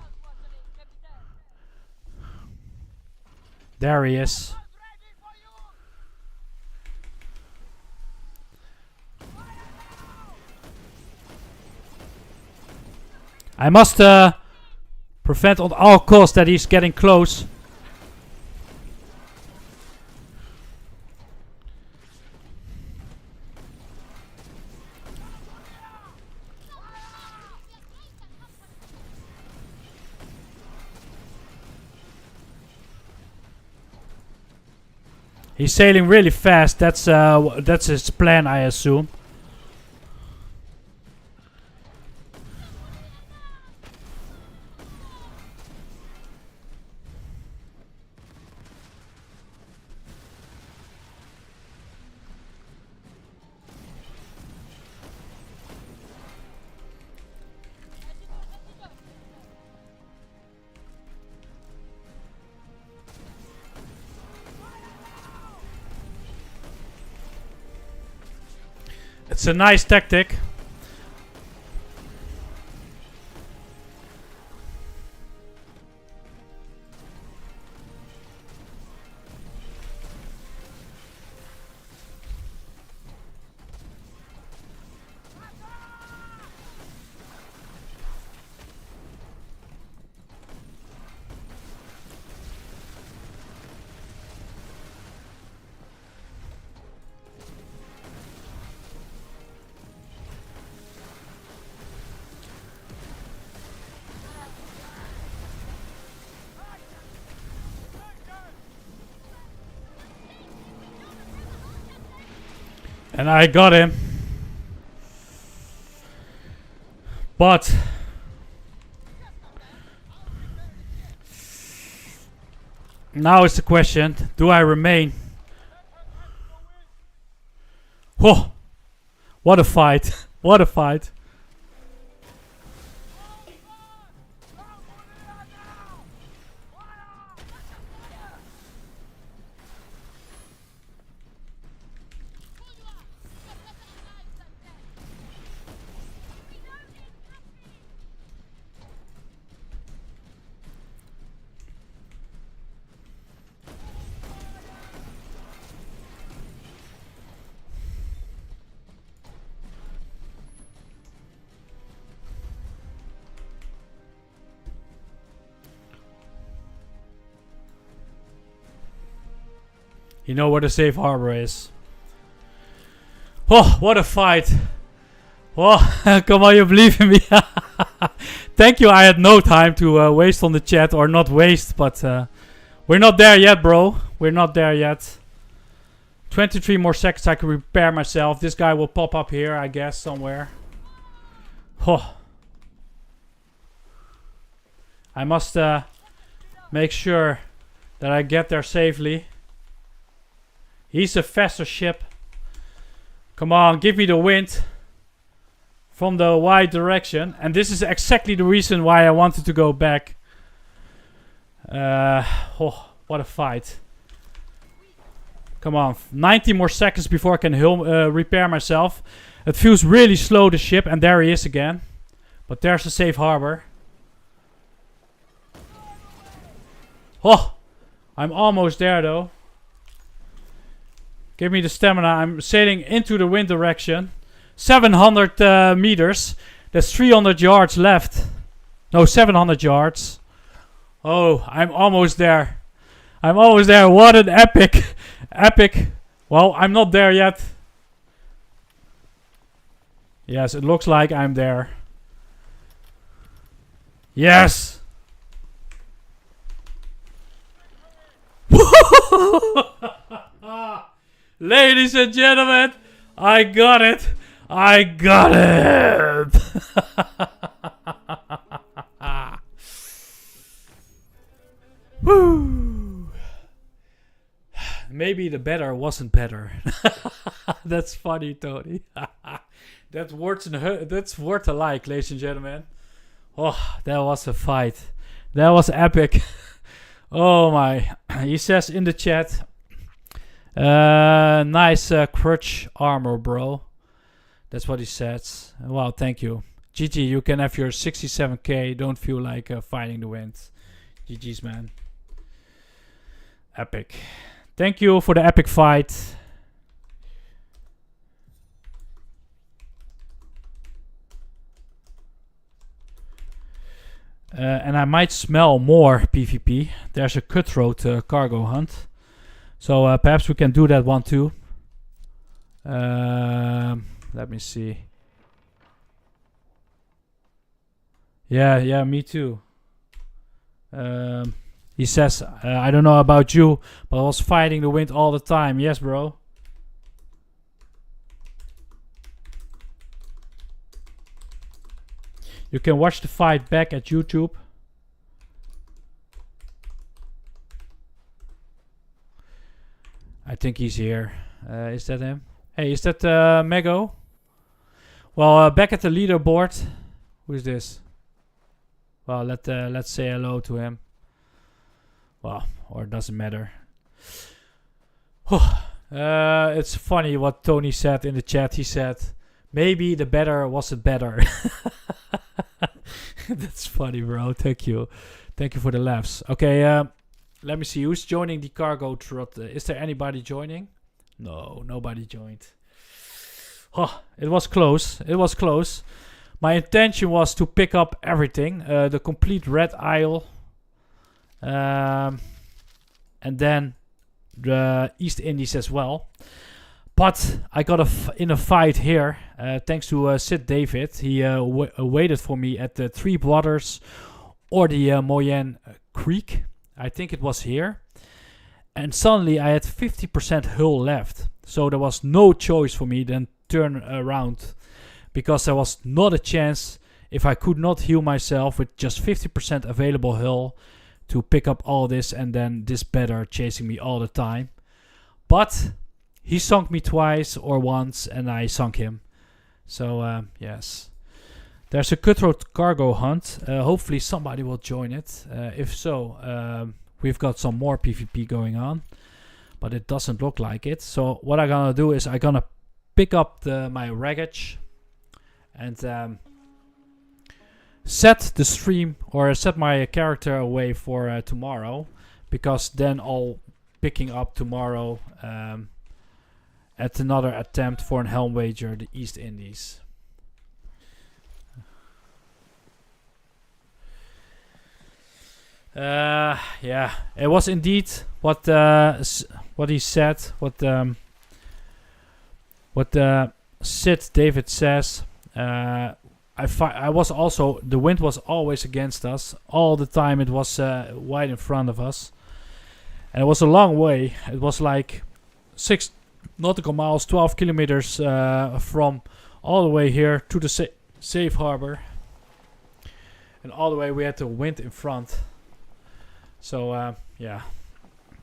[SPEAKER 1] There he is. I must prevent at all costs that he's getting close. He's sailing really fast. That's his plan, I assume. It's a nice tactic. And I got him. But now is the question, do I remain? Oh, what a fight. What a fight. You know where the safe harbor is. Oh, what a fight. Oh, come on, you believe in me. Thank you, I had no time to waste on the chat. Or not waste, but we're not there yet, bro. We're not there yet. 23 more seconds, I can repair myself. This guy will pop up here, I guess, somewhere. Oh. I must make sure that I get there safely. He's a faster ship. Come on, give me the wind from the wide direction. And this is exactly the reason why I wanted to go back. Oh, what a fight. Come on, 90 more seconds before I can repair myself. It feels really slow, the ship, and there he is again. But there's a safe harbor. Oh, I'm almost there though. Give me the stamina. I'm sailing into the wind direction. 700 meters. There's 300 yards left. No, 700 yards. Oh, I'm almost there. I'm almost there. What an epic. Epic. Well, I'm not there yet. Yes, it looks like I'm there. Yes. Ladies and gentlemen, I got it. I got it. Woo. Maybe the better wasn't better. That's funny, Tony. That's words alike, ladies and gentlemen. Oh, that was a fight. That was epic. Oh my. He says in the chat, nice crutch armor, bro. That's what he says. Wow, thank you. GG, you can have your 67k. Don't feel like fighting the wind. GG's, man. Epic. Thank you for the epic fight. And I might smell more PvP. There's a cutthroat cargo hunt. So perhaps we can do that one too. Let me see. Yeah, me too. He says, I don't know about you, but I was fighting the wind all the time. Yes, bro. You can watch the fight back at YouTube. I think he's here. Is that him? Hey, is that Mego? Well, back at the leaderboard. Who is this? Well, let's say hello to him. Well, or it doesn't matter. It's funny what Tony said in the chat. He said, maybe the better wasn't better. That's funny, bro. Thank you. Thank you for the laughs. Okay, let me see. Who's joining the cargo trot? Is there anybody joining? No, nobody joined. Oh, it was close. It was close. My intention was to pick up everything. The complete red isle. And then the East Indies as well. But I got in a fight here, thanks to Sid David. He waited for me at the Three Waters or the Moyenne Creek. I think it was here. And suddenly I had 50% hull left. So there was no choice for me than turn around. Because there was not a chance, if I could not heal myself with just 50% available hull, to pick up all this and then this better chasing me all the time. But he sunk me twice or once and I sunk him. So yes. There's a cutthroat cargo hunt. Hopefully somebody will join it. If so, we've got some more PvP going on. But it doesn't look like it. So what I'm gonna do is I'm gonna pick up my wreckage. And set the stream or set my character away for tomorrow. Because then I'll picking up tomorrow at another attempt for an Helm Wager, the East Indies. Yeah, it was indeed what he said, what Sid David says. I was also, the wind was always against us all the time. It was wide in front of us, and it was a long way. It was like 6 nautical miles, 12 kilometers from all the way here to the safe harbor, and all the way we had the wind in front. So yeah.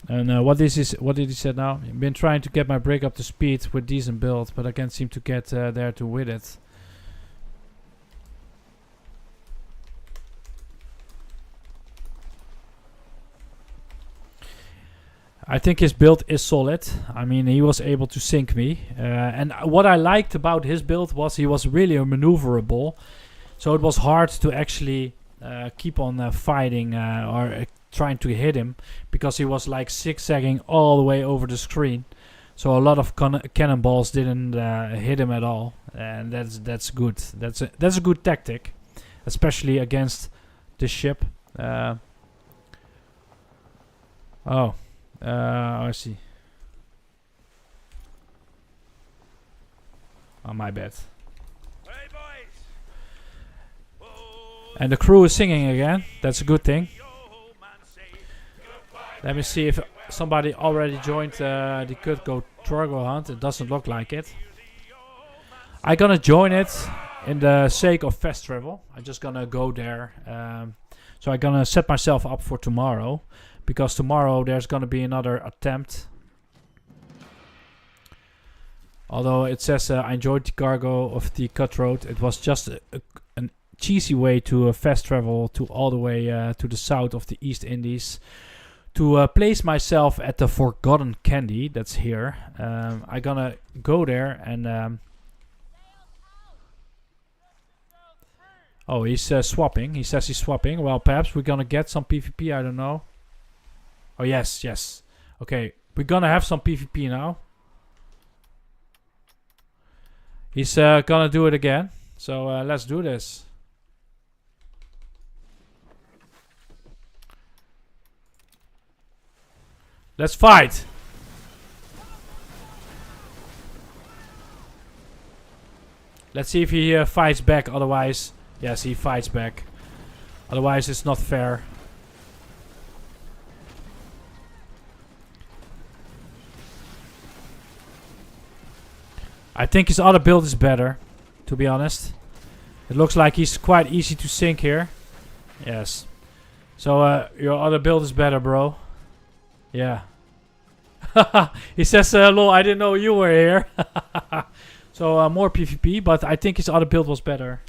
[SPEAKER 1] And what did he say now? I've been trying to get my brig up to speed with decent build, but I can't seem to get there to with it. I think his build is solid. I mean, he was able to sink me. And what I liked about his build was he was really maneuverable. So it was hard to actually keep on fighting or trying to hit him. Because he was like zigzagging all the way over the screen. So a lot of cannonballs didn't hit him at all. And that's good. That's a good tactic. Especially against this ship. Oh, I see. Oh, my bad. Hey, and the crew is singing again. That's a good thing. Let me see if somebody already joined the cutthroat cargo hunt. It doesn't look like it. I'm gonna join it in the sake of fast travel. I'm just gonna go there. So I'm gonna set myself up for tomorrow. Because tomorrow there's gonna be another attempt. Although it says I enjoyed the cargo of the cutthroat. It was just a cheesy way to fast travel to all the way to the south of the East Indies. To place myself at the Forgotten Candy. That's here. I'm gonna go there and... Oh, he's swapping. He says he's swapping. Well, perhaps we're gonna get some PvP. I don't know. Oh, yes, yes. Okay, we're gonna have some PvP now. He's gonna do it again. So let's do this. Let's fight! Let's see if he fights back, otherwise... Yes, he fights back. Otherwise, it's not fair. I think his other build is better, to be honest. It looks like he's quite easy to sink here. Yes. So, your other build is better, bro. Yeah. He says, lol, I didn't know you were here. So, more PvP, but I think his other build was better.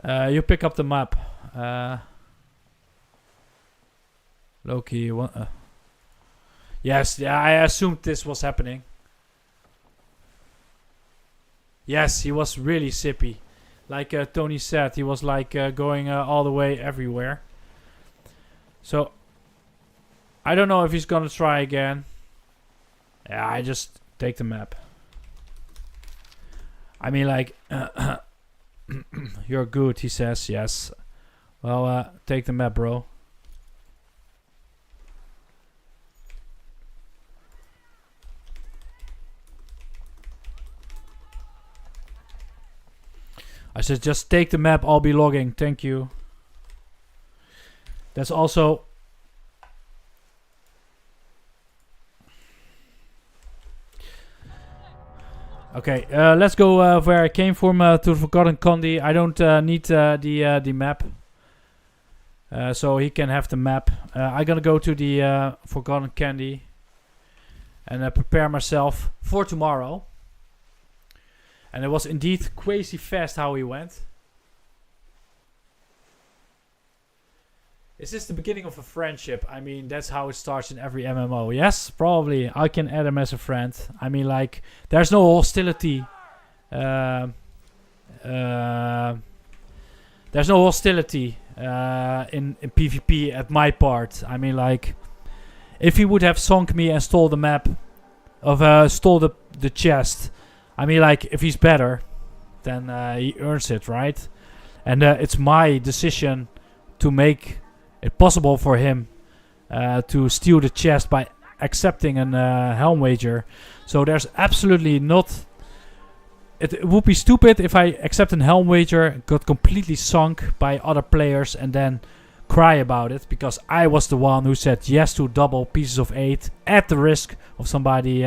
[SPEAKER 1] You pick up the map. Loki, yes, yeah, I assumed this was happening. Yes, he was really sippy. Like Tony said, he was like going all the way everywhere. So, I don't know if he's gonna try again. Yeah, I just take the map. I mean, like, you're good, he says, yes. Well, take the map, bro. I said, just take the map, I'll be logging, thank you. That's also... Okay, let's go where I came from, to the Forgotten Condi. I don't need the map. So he can have the map. I'm gonna go to the Forgotten Candy. And prepare myself for tomorrow. And it was indeed crazy fast how he went. Is this the beginning of a friendship? I mean, that's how it starts in every MMO. Yes, probably. I can add him as a friend. I mean, like, there's no hostility. There's no hostility in PvP at my part. I mean, like, if he would have sunk me and stole the map, of stole the chest, I mean, like, if he's better, then he earns it, right? And it's my decision to make it possible for him to steal the chest by accepting an Helm Wager. So there's absolutely not... It would be stupid if I accept an Helm Wager, got completely sunk by other players, and then cry about it, because I was the one who said yes to double pieces of 8 at the risk of somebody...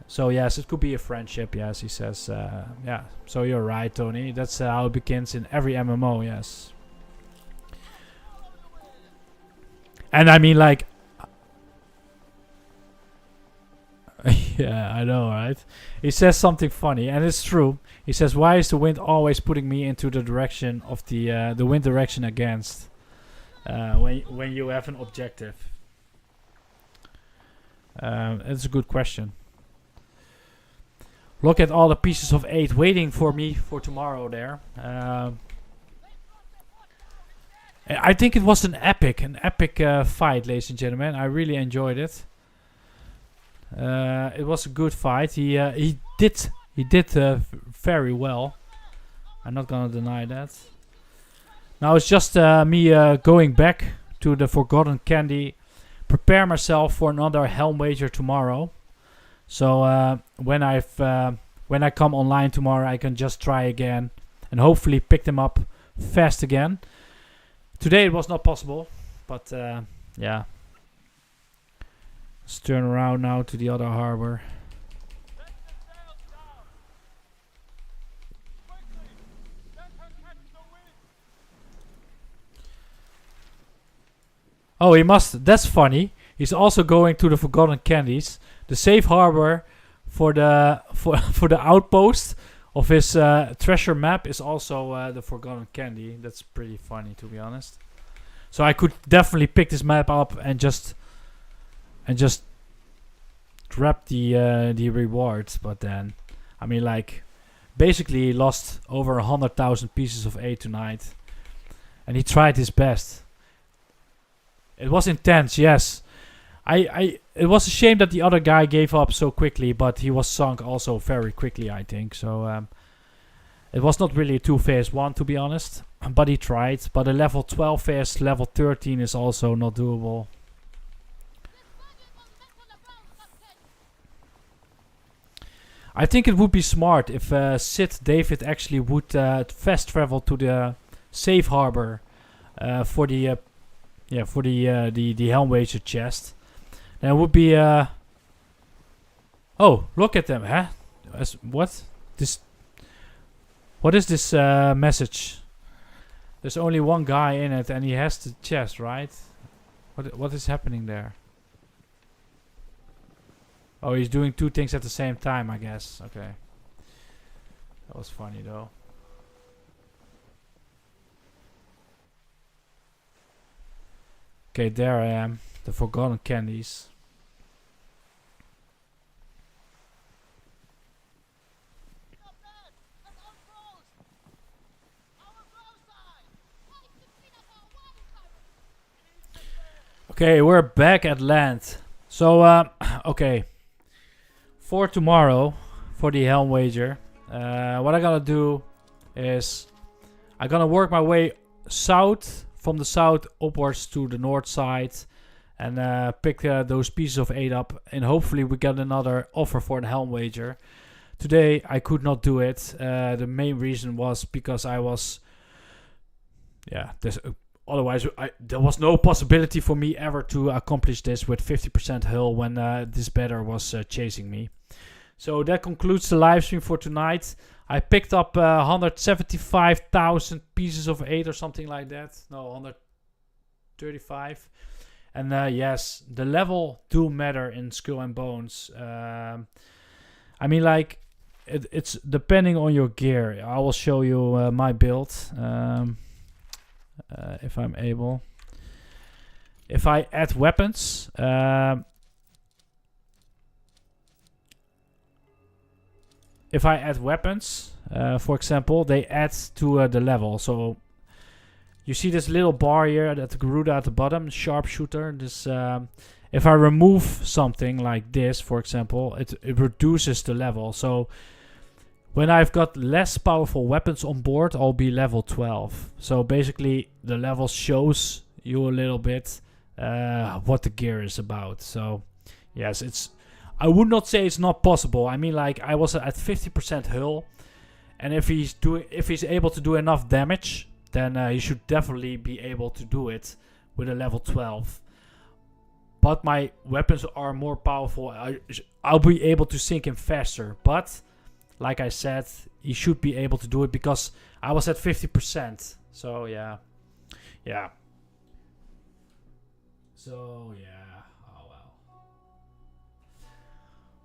[SPEAKER 1] So yes, it could be a friendship, yes, he says. Yeah, so you're right, Tony. That's how it begins in every MMO, yes. And I mean, like... yeah, I know, right? He says something funny, and it's true. He says, why is the wind always putting me into the direction of the wind direction against? When you have an objective. It's a good question. Look at all the pieces of 8 waiting for me for tomorrow there. I think it was an epic fight, ladies and gentlemen. I really enjoyed it. It was a good fight. He did very well. I'm not gonna deny that. Now it's just me going back to the Forgotten Candy, prepare myself for another Helm Wager tomorrow. So when I come online tomorrow, I can just try again and hopefully pick them up fast again. Today it was not possible, but yeah. Let's turn around now to the other harbor. Oh, he must. That's funny. He's also going to the Forgotten Candies. The safe harbor for the for the outpost of his treasure map is also the Forgotten Candy. That's pretty funny, to be honest. So I could definitely pick this map up and just grab the rewards, but then, I mean, like, basically he lost over 100,000 pieces of A tonight, and he tried his best. It was intense, yes. It was a shame that the other guy gave up so quickly, but he was sunk also very quickly, I think. So it was not really a 2 vs 1, to be honest, but he tried. But a level 12 vs level 13 is also not doable. I think it would be smart if Sid David actually would fast travel to the safe harbor for the Helm Wager chest. Then it would be oh, look at them, huh? What is this message? There's only one guy in it, and he has the chest, right? What is happening there? Oh, he's doing 2 things at the same time, I guess. Okay. That was funny, though. Okay, there I am. The forgotten candies. Okay, we're back at land. So, okay. For tomorrow, for the Helm Wager, what I'm gonna do is I'm gonna work my way south, from the south upwards to the north side, and pick those pieces of 8 up, and hopefully we get another offer for the Helm Wager. Today I could not do it. The main reason was because I was, otherwise there was no possibility for me ever to accomplish this with 50% hull when this better was chasing me. So that concludes the live stream for tonight. I picked up 175,000 pieces of 8 or something like that. No, 135. And yes, the level do matter in Skull and Bones. I mean, like, it's depending on your gear. I will show you my build. If I'm able. If I add weapons, for example, they add to the level. So you see this little bar here that grew at the bottom, sharpshooter. This, if I remove something like this, for example, it reduces the level. So when I've got less powerful weapons on board, I'll be level 12. So basically, the level shows you a little bit what the gear is about. So yes, it's. I would not say it's not possible. I mean, like, I was at 50% hull, and if he's able to do enough damage, then he should definitely be able to do it with a level 12. But my weapons are more powerful. I'll be able to sink him faster. But like I said, he should be able to do it because I was at 50%. So yeah. So yeah.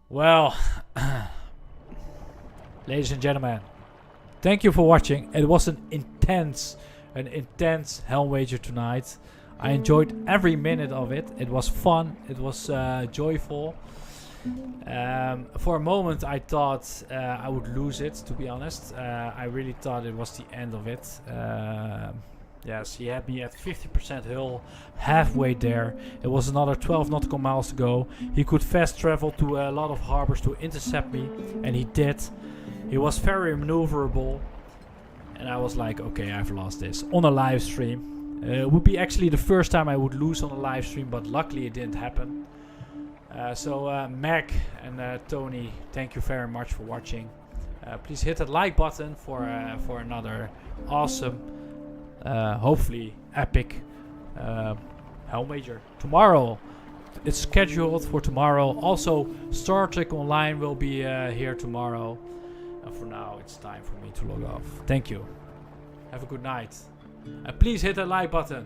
[SPEAKER 1] Well, ladies and gentlemen, thank you for watching. It was an intense Helm Wager tonight. I enjoyed every minute of it. It was fun. It was joyful. For a moment, I thought I would lose it, to be honest. I really thought it was the end of it. Yes, he had me at 50% hull, halfway there. It was another 12 nautical miles to go. He could fast travel to a lot of harbors to intercept me, and he did. He was very maneuverable, and I was like, okay, I've lost this on a live stream. It would be actually the first time I would lose on a live stream, but luckily it didn't happen. So Mac and Tony, thank you very much for watching. Please hit that like button for another awesome, hopefully epic Helm Wager tomorrow. It's scheduled for tomorrow. Also, Star Trek Online will be here tomorrow. And for now, it's time for me to log off. Thank you. Have a good night. And please hit that like button.